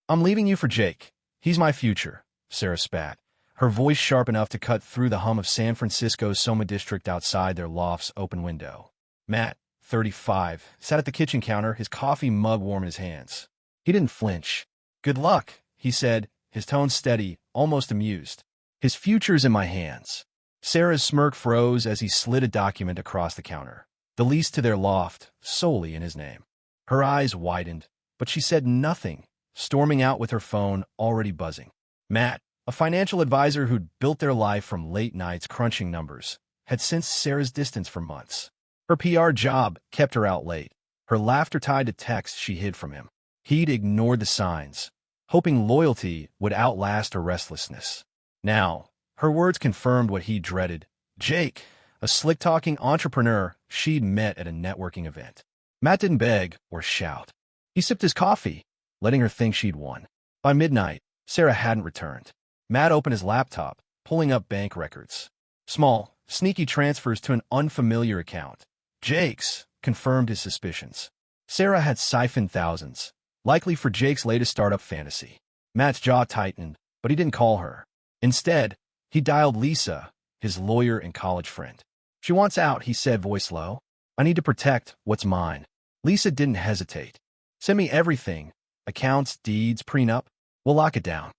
I'm leaving you for Jake. He's my future, Sarah spat, her voice sharp enough to cut through the hum of San Francisco's Soma district outside their loft's open window. Matt, 35, sat at the kitchen counter, his coffee mug warm in his hands. He didn't flinch. Good luck, he said, his tone steady, almost amused. His future's in my hands. Sarah's smirk froze as he slid a document across the counter. The lease to their loft, solely in his name. Her eyes widened, but she said nothing, storming out with her phone already buzzing. Matt, a financial advisor who'd built their life from late nights crunching numbers, had sensed Sarah's distance for months. Her PR job kept her out late, her laughter tied to texts she hid from him. He'd ignored the signs, hoping loyalty would outlast her restlessness. Now, her words confirmed what he dreaded. Jake, a slick-talking entrepreneur she'd met at a networking event. Matt didn't beg or shout. He sipped his coffee, letting her think she'd won. By midnight, Sarah hadn't returned. Matt opened his laptop, pulling up bank records. Small, sneaky transfers to an unfamiliar account. Jake's confirmed his suspicions. Sarah had siphoned thousands, likely for Jake's latest startup fantasy. Matt's jaw tightened, but he didn't call her. Instead, he dialed Lisa, his lawyer and college friend. She wants out, he said, voice low. I need to protect what's mine. Lisa didn't hesitate. Send me everything. Accounts, deeds, prenup. We'll lock it down.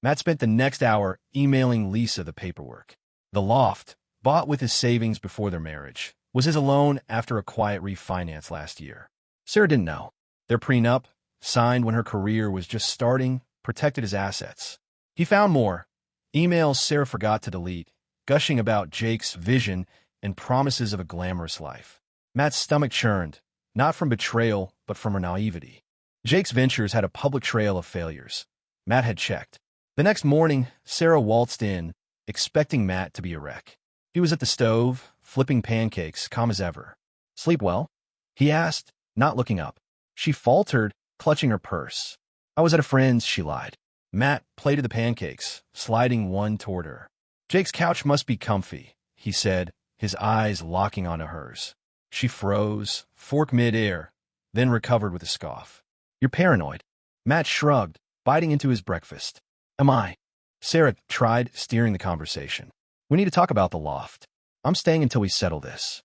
Matt spent the next hour emailing Lisa the paperwork. The loft, bought with his savings before their marriage, was his alone after a quiet refinance last year. Sarah didn't know. Their prenup, signed when her career was just starting, protected his assets. He found more. Emails Sarah forgot to delete, gushing about Jake's vision and promises of a glamorous life. Matt's stomach churned, not from betrayal, but from her naivety. Jake's ventures had a public trail of failures. Matt had checked. The next morning, Sarah waltzed in, expecting Matt to be a wreck. He was at the stove, flipping pancakes, calm as ever. Sleep well? He asked, not looking up. She faltered, clutching her purse. I was at a friend's, she lied. Matt plated the pancakes, sliding one toward her. Jake's couch must be comfy, he said, his eyes locking onto hers. She froze, fork mid-air, then recovered with a scoff. You're paranoid. Matt shrugged, biting into his breakfast. Am I? Sarah tried steering the conversation. We need to talk about the loft. I'm staying until we settle this.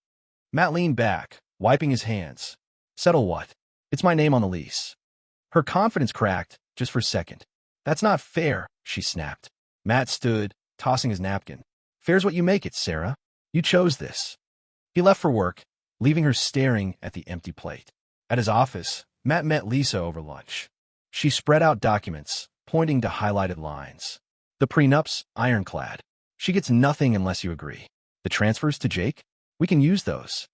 Matt leaned back, wiping his hands. Settle what? It's my name on the lease. Her confidence cracked, just for a second. That's not fair, she snapped. Matt stood, tossing his napkin. Fair's what you make it, Sarah. You chose this. He left for work, leaving her staring at the empty plate. At his office, Matt met Lisa over lunch. She spread out documents, pointing to highlighted lines. The prenup's ironclad. She gets nothing unless you agree. The transfers to Jake? We can use those.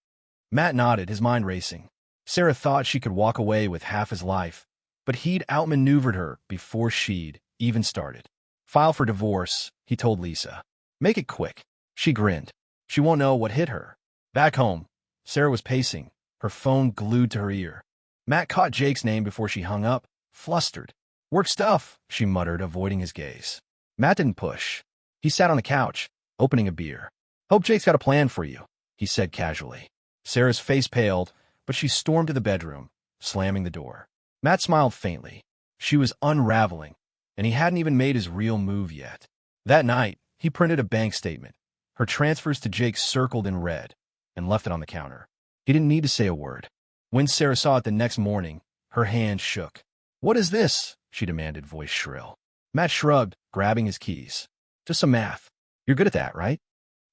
Matt nodded, his mind racing. Sarah thought she could walk away with half his life, but he'd outmaneuvered her before she'd even started. File for divorce, he told Lisa. Make it quick. She grinned. She won't know what hit her. Back home, Sarah was pacing, her phone glued to her ear. Matt caught Jake's name before she hung up, flustered. Work stuff, she muttered, avoiding his gaze. Matt didn't push. He sat on the couch, opening a beer. Hope Jake's got a plan for you, he said casually. Sarah's face paled, but she stormed to the bedroom, slamming the door. Matt smiled faintly. She was unraveling, and he hadn't even made his real move yet. That night, he printed a bank statement, her transfers to Jake circled in red, and left it on the counter. He didn't need to say a word. When Sarah saw it the next morning, her hand shook. What is this? She demanded, voice shrill. Matt shrugged, grabbing his keys. Just some math. You're good at that, right?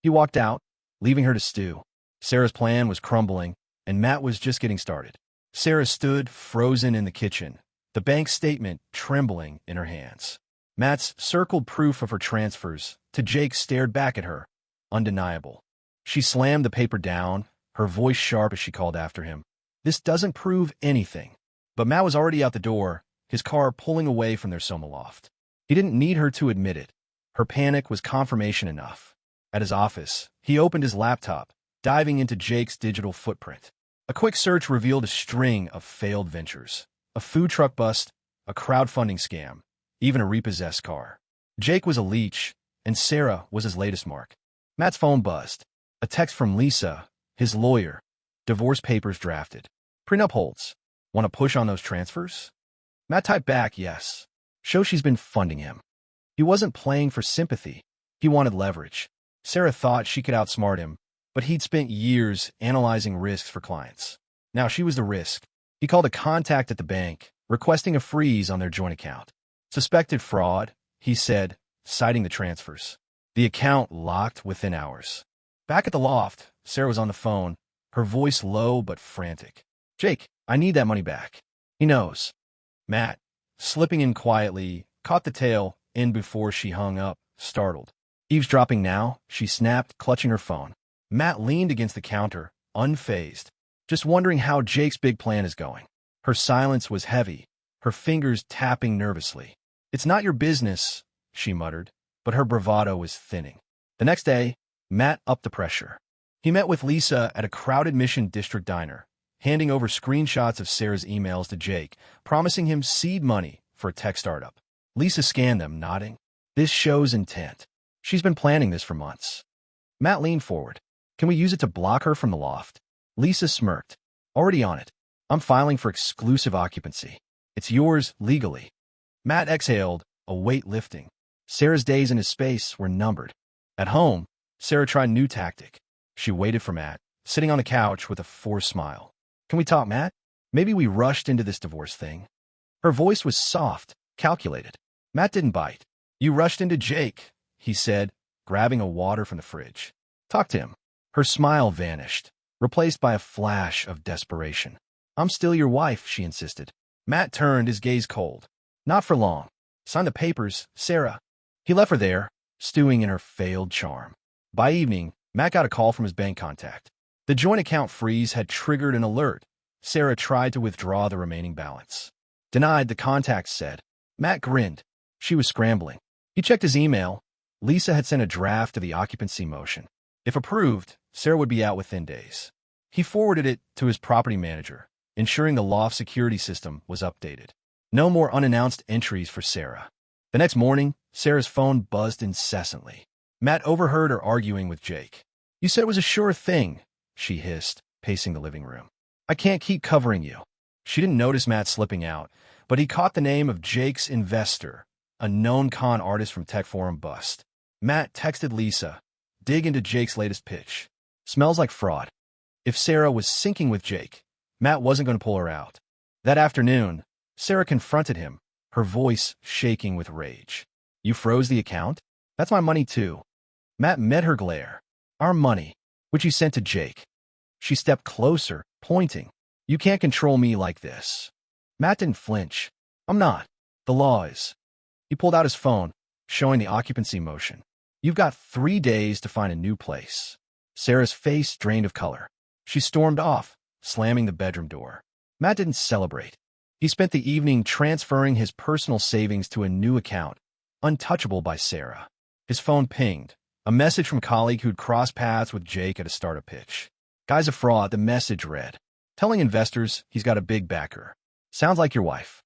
He walked out, leaving her to stew. Sarah's plan was crumbling, and Matt was just getting started. Sarah stood frozen in the kitchen, the bank statement trembling in her hands. Matt's circled proof of her transfers to Jake stared back at her, undeniable. She slammed the paper down, her voice sharp as she called after him. This doesn't prove anything. But Matt was already out the door, his car pulling away from their Soma loft. He didn't need her to admit it. Her panic was confirmation enough. At his office, he opened his laptop, diving into Jake's digital footprint. A quick search revealed a string of failed ventures. A food truck bust, a crowdfunding scam, even a repossessed car. Jake was a leech, and Sarah was his latest mark. Matt's phone buzzed. A text from Lisa, his lawyer. Divorce papers drafted. Prenup holds. Want to push on those transfers? Matt typed back, yes. show she's been funding him. He wasn't playing for sympathy. He wanted leverage. Sarah thought she could outsmart him, but he'd spent years analyzing risks for clients. Now she was the risk. He called a contact at the bank, requesting a freeze on their joint account. Suspected fraud, he said, citing the transfers. The account locked within hours. Back at the loft, Sarah was on the phone, her voice low but frantic. Jake, I need that money back. He knows. Matt, slipping in quietly, caught the tail end before she hung up, startled. Eavesdropping now, she snapped, clutching her phone. Matt leaned against the counter, unfazed, just wondering how Jake's big plan is going. Her silence was heavy, her fingers tapping nervously. It's not your business, she muttered, but her bravado was thinning. The next day, Matt upped the pressure. He met with Lisa at a crowded Mission District diner, handing over screenshots of Sarah's emails to Jake, promising him seed money for a tech startup. Lisa scanned them, nodding. This shows intent. She's been planning this for months. Matt leaned forward. Can we use it to block her from the loft? Lisa smirked. Already on it. I'm filing for exclusive occupancy. It's yours legally. Matt exhaled, a weight lifting. Sarah's days in his space were numbered. At home, Sarah tried a new tactic. She waited for Matt, sitting on the couch with a forced smile. Can we talk, Matt? Maybe we rushed into this divorce thing. Her voice was soft, calculated. Matt didn't bite. You rushed into Jake, he said, grabbing a water from the fridge. Talk to him. Her smile vanished, replaced by a flash of desperation. I'm still your wife, she insisted. Matt turned, his gaze cold. Not for long. Sign the papers, Sarah. He left her there, stewing in her failed charm. By evening, Matt got a call from his bank contact. The joint account freeze had triggered an alert. Sarah tried to withdraw the remaining balance. Denied, the contact said. Matt grinned. She was scrambling. He checked his email. Lisa had sent a draft of the occupancy motion. If approved, Sarah would be out within days. He forwarded it to his property manager, ensuring the loft security system was updated. No more unannounced entries for Sarah. The next morning, Sarah's phone buzzed incessantly. Matt overheard her arguing with Jake. You said it was a sure thing, she hissed, pacing the living room. I can't keep covering you. She didn't notice Matt slipping out, but he caught the name of Jake's investor, a known con artist from Tech Forum bust. Matt texted Lisa, dig into Jake's latest pitch. Smells like fraud. If Sarah was sinking with Jake, Matt wasn't going to pull her out. That afternoon, Sarah confronted him, her voice shaking with rage. You froze the account? That's my money too. Matt met her glare. Our money, which you sent to Jake. She stepped closer, pointing. You can't control me like this. Matt didn't flinch. I'm not. The law is. He pulled out his phone, showing the occupancy motion. You've got 3 days to find a new place. Sarah's face drained of color. She stormed off, slamming the bedroom door. Matt didn't celebrate. He spent the evening transferring his personal savings to a new account, untouchable by Sarah. His phone pinged. A message from a colleague who'd crossed paths with Jake at a startup pitch. Guy's a fraud, the message read. Telling investors he's got a big backer. Sounds like your wife.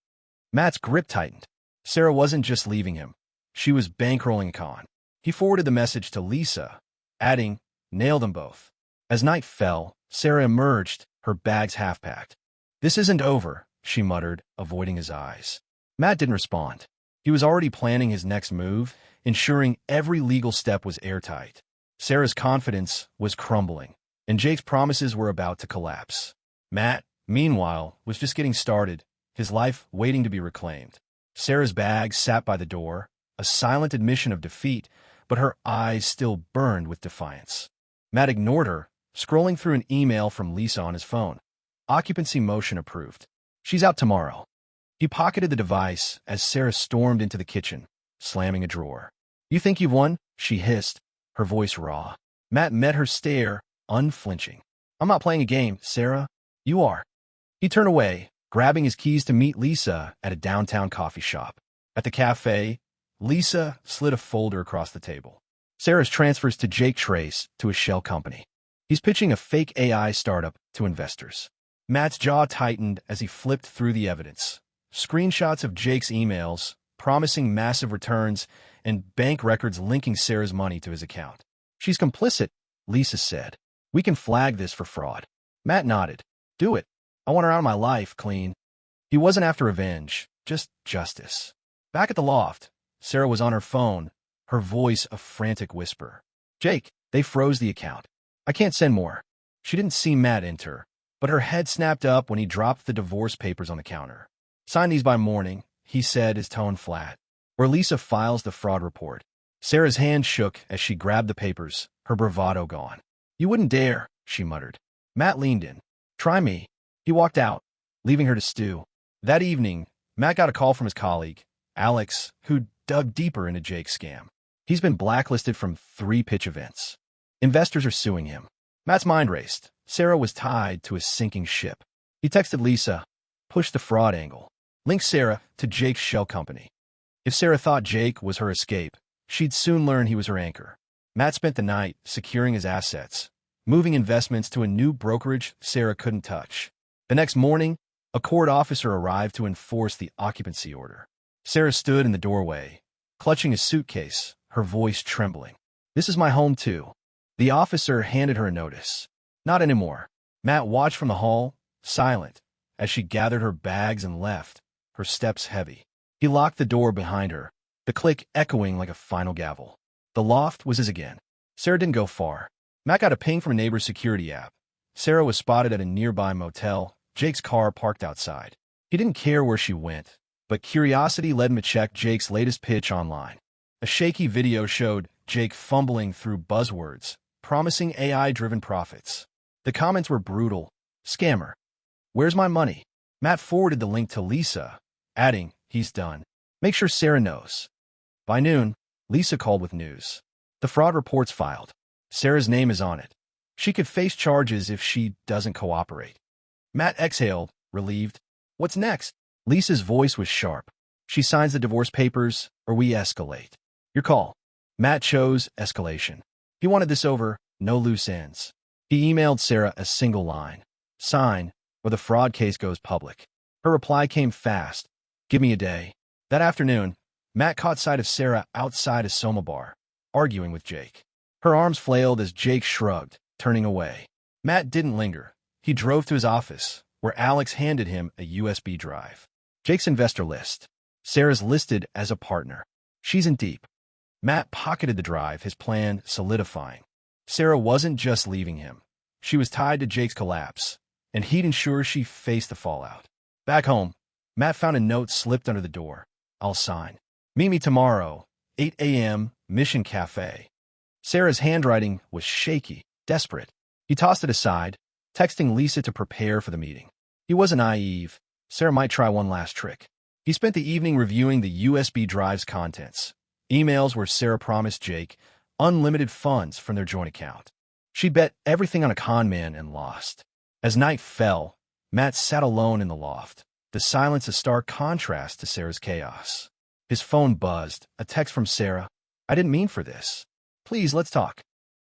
Matt's grip tightened. Sarah wasn't just leaving him. She was bankrolling a con. He forwarded the message to Lisa, adding, nail them both. As night fell, Sarah emerged, her bags half-packed. This isn't over, she muttered, avoiding his eyes. Matt didn't respond. He was already planning his next move, ensuring every legal step was airtight. Sarah's confidence was crumbling, and Jake's promises were about to collapse. Matt, meanwhile, was just getting started, his life waiting to be reclaimed. Sarah's bag sat by the door, a silent admission of defeat, but her eyes still burned with defiance. Matt ignored her, scrolling through an email from Lisa on his phone. Occupancy motion approved. She's out tomorrow. He pocketed the device as Sarah stormed into the kitchen, slamming a drawer. You think you've won? She hissed, her voice raw. Matt met her stare, unflinching. I'm not playing a game, Sarah. You are. He turned away, grabbing his keys to meet Lisa at a downtown coffee shop. At the cafe, Lisa slid a folder across the table. Sarah's transfers to Jake Trace to a shell company. He's pitching a fake AI startup to investors. Matt's jaw tightened as he flipped through the evidence. Screenshots of Jake's emails, promising massive returns, and bank records linking Sarah's money to his account. She's complicit, Lisa said. We can flag this for fraud. Matt nodded. Do it. I want her out of my life, clean. He wasn't after revenge, just justice. Back at the loft, Sarah was on her phone, her voice a frantic whisper. Jake, they froze the account. I can't send more. She didn't see Matt enter, but her head snapped up when he dropped the divorce papers on the counter. Sign these by morning, he said, his tone flat. Or Lisa files the fraud report. Sarah's hand shook as she grabbed the papers, her bravado gone. You wouldn't dare, she muttered. Matt leaned in. Try me. He walked out, leaving her to stew. That evening, Matt got a call from his colleague, Alex, who dug deeper into Jake's scam. He's been blacklisted from 3 pitch events. Investors are suing him. Matt's mind raced. Sarah was tied to a sinking ship. He texted Lisa, pushed the fraud angle, linked Sarah to Jake's shell company. If Sarah thought Jake was her escape, she'd soon learn he was her anchor. Matt spent the night securing his assets, moving investments to a new brokerage Sarah couldn't touch. The next morning, a court officer arrived to enforce the occupancy order. Sarah stood in the doorway, clutching a suitcase, her voice trembling. This is my home, too. The officer handed her a notice. Not anymore. Matt watched from the hall, silent, as she gathered her bags and left, her steps heavy. He locked the door behind her, the click echoing like a final gavel. The loft was his again. Sarah didn't go far. Matt got a ping from a neighbor's security app. Sarah was spotted at a nearby motel, Jake's car parked outside. He didn't care where she went, but curiosity led him to check Jake's latest pitch online. A shaky video showed Jake fumbling through buzzwords, promising AI-driven profits. The comments were brutal. Scammer. Where's my money? Matt forwarded the link to Lisa, adding, he's done. Make sure Sarah knows. By noon, Lisa called with news. The fraud report's filed. Sarah's name is on it. She could face charges if she doesn't cooperate. Matt exhaled, relieved. What's next? Lisa's voice was sharp. She signs the divorce papers, or we escalate. Your call. Matt chose escalation. He wanted this over, no loose ends. He emailed Sarah a single line. Sign, or the fraud case goes public. Her reply came fast. Give me a day. That afternoon, Matt caught sight of Sarah outside a Soma bar, arguing with Jake. Her arms flailed as Jake shrugged, turning away. Matt didn't linger. He drove to his office, where Alex handed him a USB drive. Jake's investor list. Sarah's listed as a partner. She's in deep. Matt pocketed the drive, his plan solidifying. Sarah wasn't just leaving him. She was tied to Jake's collapse, and he'd ensure she faced the fallout. Back home, Matt found a note slipped under the door. I'll sign. Meet me tomorrow, 8 a.m., Mission Cafe. Sarah's handwriting was shaky, desperate. He tossed it aside, texting Lisa to prepare for the meeting. He wasn't naive. Sarah might try one last trick. He spent the evening reviewing the USB drive's contents. Emails where Sarah promised Jake unlimited funds from their joint account. She bet everything on a conman and lost. As night fell, Matt sat alone in the loft, the silence a stark contrast to Sarah's chaos. His phone buzzed, a text from Sarah. I didn't mean for this. Please, let's talk.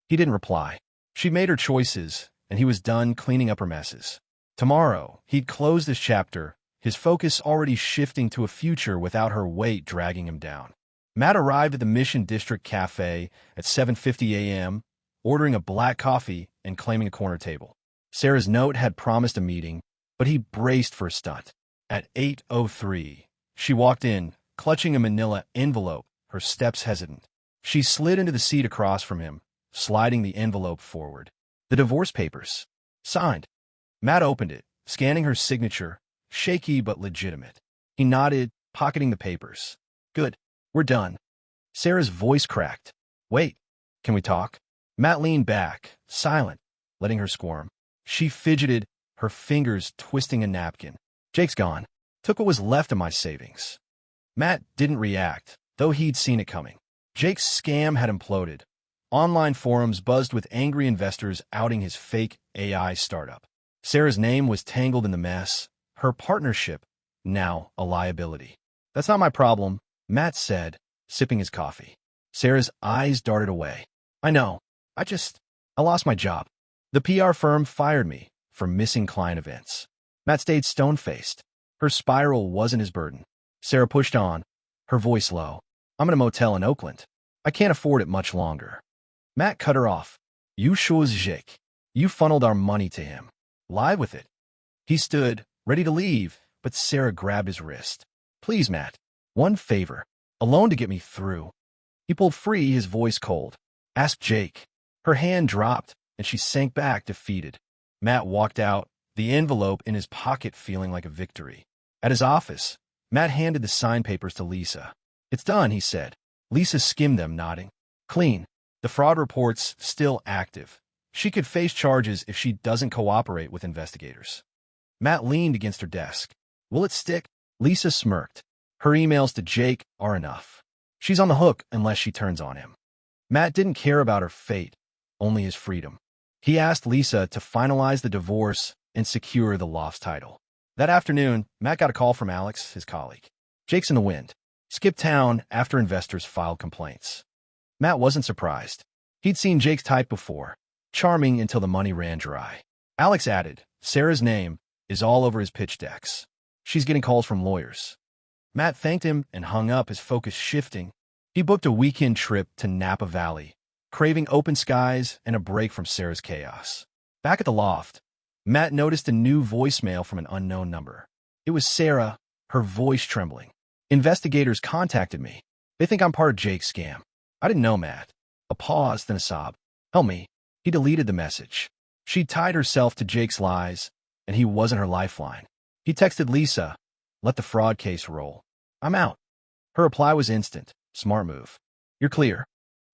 He didn't reply. She made her choices, and he was done cleaning up her messes. Tomorrow, he'd close this chapter, his focus already shifting to a future without her weight dragging him down. Matt arrived at the Mission District Cafe at 7:50 a.m., ordering a black coffee and claiming a corner table. Sarah's note had promised a meeting, but he braced for a stunt. At 8:03, she walked in, clutching a manila envelope, her steps hesitant. She slid into the seat across from him, sliding the envelope forward. The divorce papers. Signed. Matt opened it, scanning her signature, shaky but legitimate. He nodded, pocketing the papers. Good. We're done. Sarah's voice cracked. Wait. Can we talk? Matt leaned back, silent, letting her squirm. She fidgeted, her fingers twisting a napkin. Jake's gone. Took what was left of my savings. Matt didn't react, though he'd seen it coming. Jake's scam had imploded. Online forums buzzed with angry investors outing his fake AI startup. Sarah's name was tangled in the mess, her partnership now a liability. That's not my problem, Matt said, sipping his coffee. Sarah's eyes darted away. I know. I lost my job. The PR firm fired me for missing client events. Matt stayed stone-faced. Her spiral wasn't his burden. Sarah pushed on, her voice low. I'm in a motel in Oakland. I can't afford it much longer. Matt cut her off. You chose Jake. You funneled our money to him. Lie with it. He stood, ready to leave, but Sarah grabbed his wrist. Please, Matt. One favor. A loan to get me through. He pulled free, his voice cold. Ask Jake. Her hand dropped, and she sank back, defeated. Matt walked out, the envelope in his pocket feeling like a victory. At his office, Matt handed the signed papers to Lisa. It's done, he said. Lisa skimmed them, nodding. Clean. The fraud report's still active. She could face charges if she doesn't cooperate with investigators. Matt leaned against her desk. Will it stick? Lisa smirked. Her emails to Jake are enough. She's on the hook unless she turns on him. Matt didn't care about her fate, only his freedom. He asked Lisa to finalize the divorce and secure the loft's title. That afternoon, Matt got a call from Alex, his colleague. Jake's in the wind. Skipped town after investors filed complaints. Matt wasn't surprised. He'd seen Jake's type before, charming until the money ran dry. Alex added, Sarah's name is all over his pitch decks. She's getting calls from lawyers. Matt thanked him and hung up, his focus shifting. He booked a weekend trip to Napa Valley, craving open skies and a break from Sarah's chaos. Back at the loft, Matt noticed a new voicemail from an unknown number. It was Sarah, her voice trembling. Investigators contacted me. They think I'm part of Jake's scam. I didn't know, Matt. A pause, then a sob. Help me. He deleted the message. She tied herself to Jake's lies, and he wasn't her lifeline. He texted Lisa, let the fraud case roll. I'm out. Her reply was instant. Smart move. You're clear.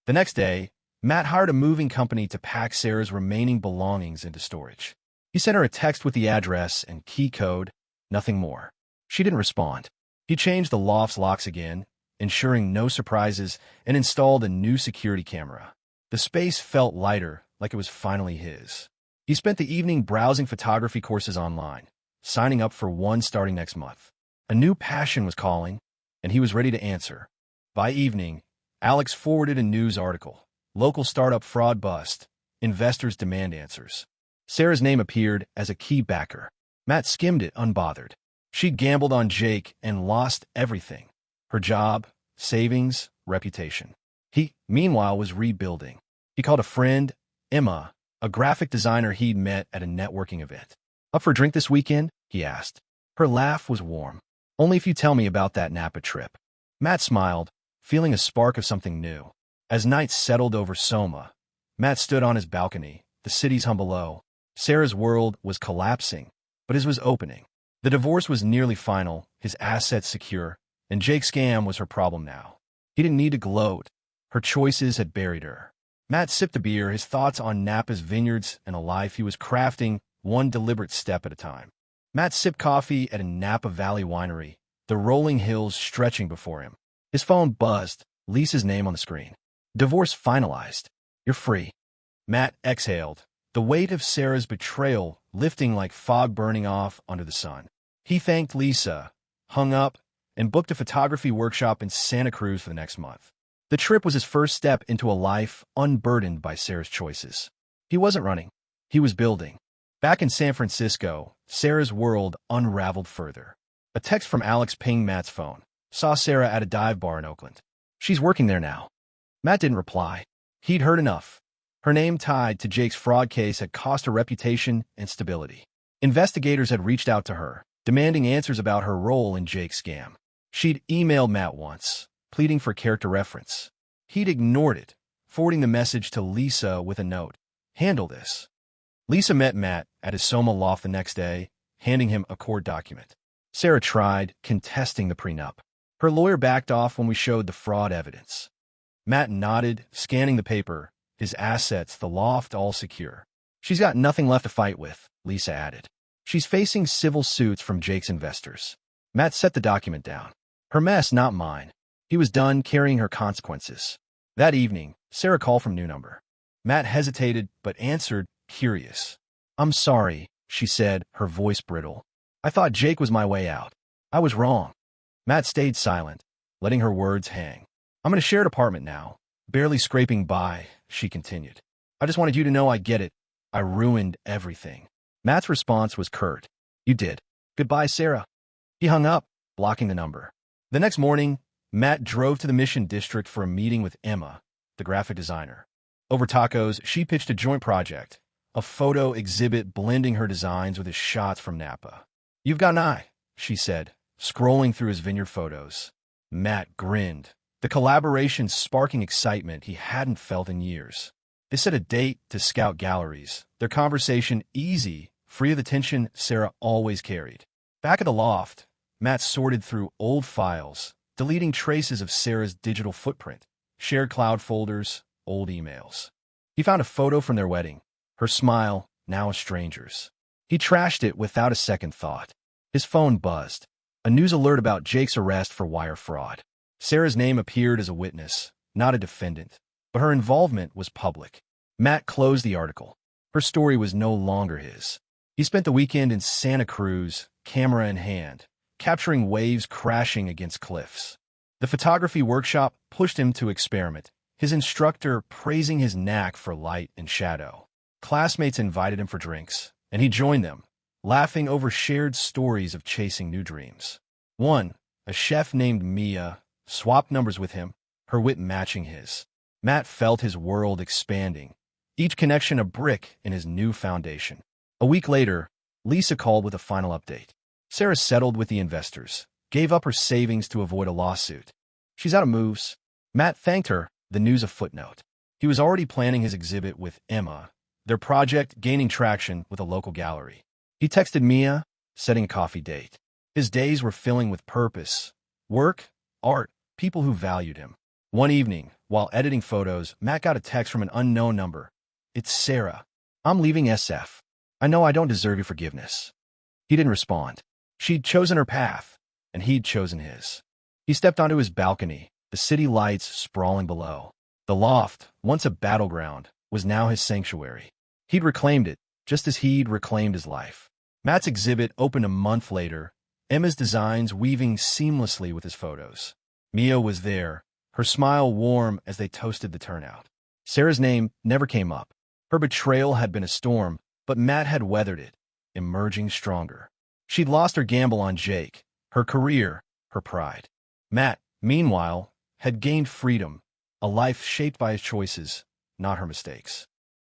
The next day, Matt hired a moving company to pack Sarah's remaining belongings into storage. He sent her a text with the address and key code, nothing more. She didn't respond. He changed the loft's locks again, ensuring no surprises, and installed a new security camera. The space felt lighter, like it was finally his. He spent the evening browsing photography courses online, signing up for one starting next month. A new passion was calling, and he was ready to answer. By evening, Alex forwarded a news article. Local startup fraud bust. Investors demand answers. Sarah's name appeared as a key backer. Matt skimmed it, unbothered. She'd gambled on Jake and lost everything. Her job, savings, reputation. He, meanwhile, was rebuilding. He called a friend, Emma, a graphic designer he'd met at a networking event. Up for a drink this weekend? He asked. Her laugh was warm. Only if you tell me about that Napa trip. Matt smiled, feeling a spark of something new. As night settled over Soma, Matt stood on his balcony, the city's hum below. Sarah's world was collapsing, but his was opening. The divorce was nearly final, his assets secure, and Jake's scam was her problem now. He didn't need to gloat. Her choices had buried her. Matt sipped a beer, his thoughts on Napa's vineyards and a life he was crafting one deliberate step at a time. Matt sipped coffee at a Napa Valley winery, the rolling hills stretching before him. His phone buzzed, Lisa's name on the screen. Divorce finalized. You're free. Matt exhaled, the weight of Sarah's betrayal lifting like fog burning off under the sun. He thanked Lisa, hung up, and booked a photography workshop in Santa Cruz for the next month. The trip was his first step into a life unburdened by Sarah's choices. He wasn't running. He was building. Back in San Francisco, Sarah's world unraveled further. A text from Alex pinged Matt's phone. Saw Sarah at a dive bar in Oakland. She's working there now. Matt didn't reply. He'd heard enough. Her name tied to Jake's fraud case had cost her reputation and stability. Investigators had reached out to her, demanding answers about her role in Jake's scam. She'd emailed Matt once, pleading for character reference. He'd ignored it, forwarding the message to Lisa with a note. Handle this. Lisa met Matt at his Soma loft the next day, handing him a court document. Sarah tried, contesting the prenup. Her lawyer backed off when we showed the fraud evidence. Matt nodded, scanning the paper, his assets, the loft, all secure. She's got nothing left to fight with, Lisa added. She's facing civil suits from Jake's investors. Matt set the document down. Her mess, not mine. He was done carrying her consequences. That evening, Sarah called from new number. Matt hesitated, but answered, curious. I'm sorry, she said, her voice brittle. I thought Jake was my way out. I was wrong. Matt stayed silent, letting her words hang. I'm in a shared apartment now. Barely scraping by, she continued. I just wanted you to know I get it. I ruined everything. Matt's response was curt. You did. Goodbye, Sarah. He hung up, blocking the number. The next morning, Matt drove to the Mission District for a meeting with Emma, the graphic designer. Over tacos, she pitched a joint project, a photo exhibit blending her designs with his shots from Napa. You've got an eye, she said, scrolling through his vineyard photos. Matt grinned, the collaboration sparking excitement he hadn't felt in years. They set a date to scout galleries, their conversation easy, free of the tension Sarah always carried. Back at the loft, Matt sorted through old files, deleting traces of Sarah's digital footprint, shared cloud folders, old emails. He found a photo from their wedding, her smile, now a stranger's. He trashed it without a second thought. His phone buzzed. A news alert about Jake's arrest for wire fraud. Sarah's name appeared as a witness, not a defendant, but her involvement was public. Matt closed the article. Her story was no longer his. He spent the weekend in Santa Cruz, camera in hand, capturing waves crashing against cliffs. The photography workshop pushed him to experiment, his instructor praising his knack for light and shadow. Classmates invited him for drinks, and he joined them, laughing over shared stories of chasing new dreams. One, a chef named Mia, swapped numbers with him, her wit matching his. Matt felt his world expanding, each connection a brick in his new foundation. A week later, Lisa called with a final update. Sarah settled with the investors, gave up her savings to avoid a lawsuit. She's out of moves. Matt thanked her, the news a footnote. He was already planning his exhibit with Emma, their project gaining traction with a local gallery. He texted Mia, setting a coffee date. His days were filling with purpose, work, art, people who valued him. One evening, while editing photos, Matt got a text from an unknown number. "It's Sarah. I'm leaving SF. I know I don't deserve your forgiveness." He didn't respond. She'd chosen her path, and he'd chosen his. He stepped onto his balcony, the city lights sprawling below. The loft, once a battleground, was now his sanctuary. He'd reclaimed it, just as he'd reclaimed his life. Matt's exhibit opened a month later, Emma's designs weaving seamlessly with his photos. Mia was there, her smile warm as they toasted the turnout. Sarah's name never came up. Her betrayal had been a storm, but Matt had weathered it, emerging stronger. She'd lost her gamble on Jake, her career, her pride. Matt, meanwhile, had gained freedom, a life shaped by his choices, not her mistakes.